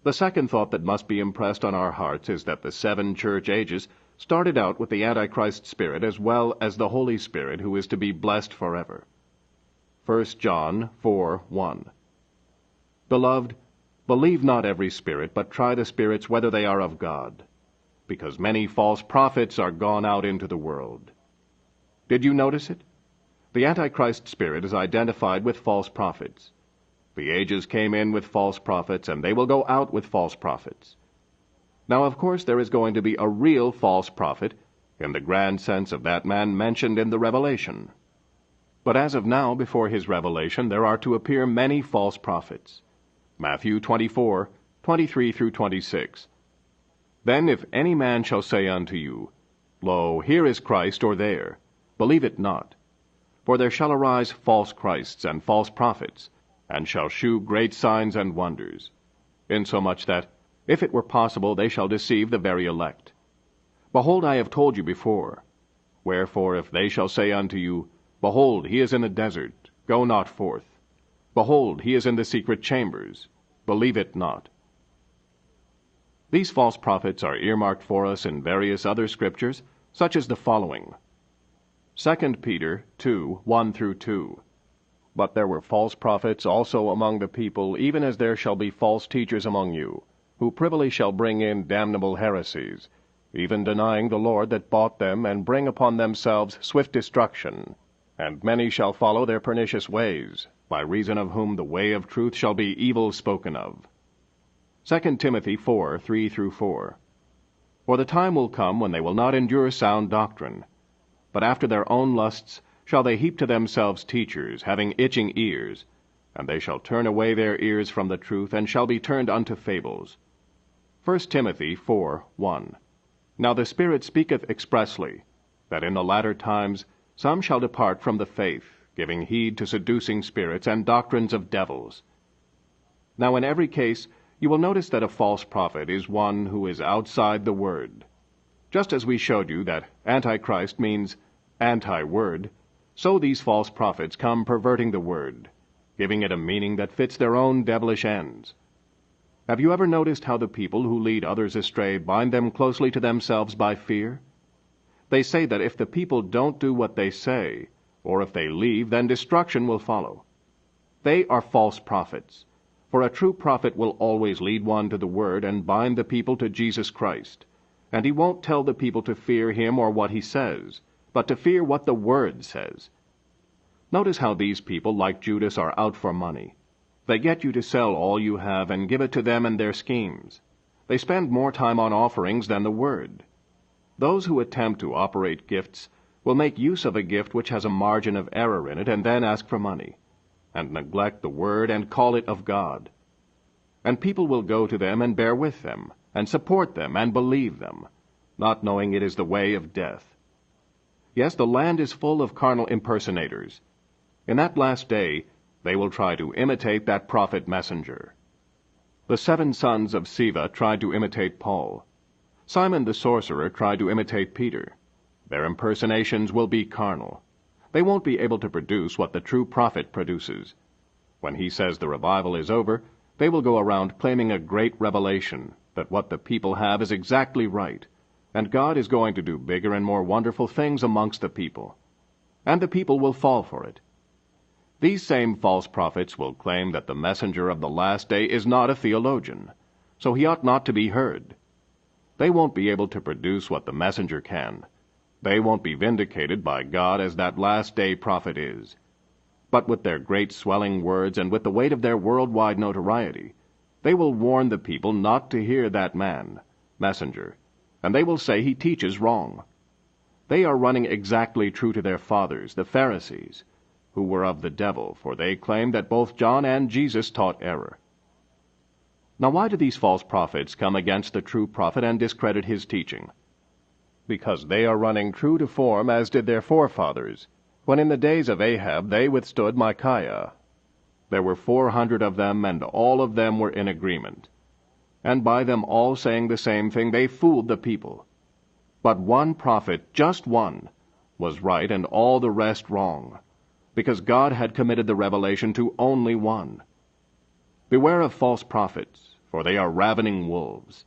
The second thought that must be impressed on our hearts is that the 7 church ages started out with the Antichrist spirit as well as the Holy Spirit, who is to be blessed forever. 1 John 4:1. Beloved, believe not every spirit, but try the spirits whether they are of God, because many false prophets are gone out into the world. Did you notice it? The Antichrist spirit is identified with false prophets. The ages came in with false prophets, and they will go out with false prophets. Now, of course, there is going to be a real false prophet, in the grand sense of that man mentioned in the Revelation. But as of now, before his revelation, there are to appear many false prophets. Matthew 24:23 through 26. Then if any man shall say unto you, Lo, here is Christ, or there, believe it not. For there shall arise false Christs and false prophets, and shall shew great signs and wonders, insomuch that, if it were possible, they shall deceive the very elect. Behold, I have told you before. Wherefore, if they shall say unto you, Behold, he is in the desert, go not forth. Behold, he is in the secret chambers, believe it not. These false prophets are earmarked for us in various other scriptures, such as the following. 2 Peter 2:1 through 2. But there were false prophets also among the people, even as there shall be false teachers among you, who privily shall bring in damnable heresies, even denying the Lord that bought them, and bring upon themselves swift destruction. And many shall follow their pernicious ways, by reason of whom the way of truth shall be evil spoken of. 2 Timothy 4:3 through 4. For the time will come when they will not endure sound doctrine, but after their own lusts shall they heap to themselves teachers, having itching ears, and they shall turn away their ears from the truth, and shall be turned unto fables. 1 Timothy 4:1. Now the Spirit speaketh expressly, that in the latter times some shall depart from the faith, giving heed to seducing spirits and doctrines of devils. Now in every case you will notice that a false prophet is one who is outside the Word. Just as we showed you that antichrist means antiWord, so these false prophets come perverting the Word, giving it a meaning that fits their own devilish ends. Have you ever noticed how the people who lead others astray bind them closely to themselves by fear? They say that if the people don't do what they say, or if they leave, then destruction will follow. They are false prophets, for a true prophet will always lead one to the Word and bind the people to Jesus Christ, and he won't tell the people to fear him or what he says, but to fear what the Word says. Notice how these people, like Judas, are out for money. They get you to sell all you have and give it to them and their schemes. They spend more time on offerings than the Word. Those who attempt to operate gifts will make use of a gift which has a margin of error in it and then ask for money, and neglect the Word and call it of God. And people will go to them and bear with them, and support them and believe them, not knowing it is the way of death. Yes, the land is full of carnal impersonators. In that last day they will try to imitate that prophet messenger. The 7 sons of Sceva tried to imitate Paul. Simon the sorcerer tried to imitate Peter. Their impersonations will be carnal. They won't be able to produce what the true prophet produces. When he says the revival is over, they will go around claiming a great revelation that what the people have is exactly right, and God is going to do bigger and more wonderful things amongst the people. And the people will fall for it. These same false prophets will claim that the messenger of the last day is not a theologian, so he ought not to be heard. They won't be able to produce what the messenger can. They won't be vindicated by God as that last day prophet is. But with their great swelling words and with the weight of their worldwide notoriety, they will warn the people not to hear that man, messenger, and they will say he teaches wrong. They are running exactly true to their fathers, the Pharisees, who were of the devil, for they claim that both John and Jesus taught error. Now why do these false prophets come against the true prophet and discredit his teaching? Because they are running true to form as did their forefathers, when in the days of Ahab they withstood Micaiah. There were 400 of them, and all of them were in agreement. And by them all saying the same thing, they fooled the people. But one prophet, just one, was right and all the rest wrong, because God had committed the revelation to only one. Beware of false prophets, for they are ravening wolves.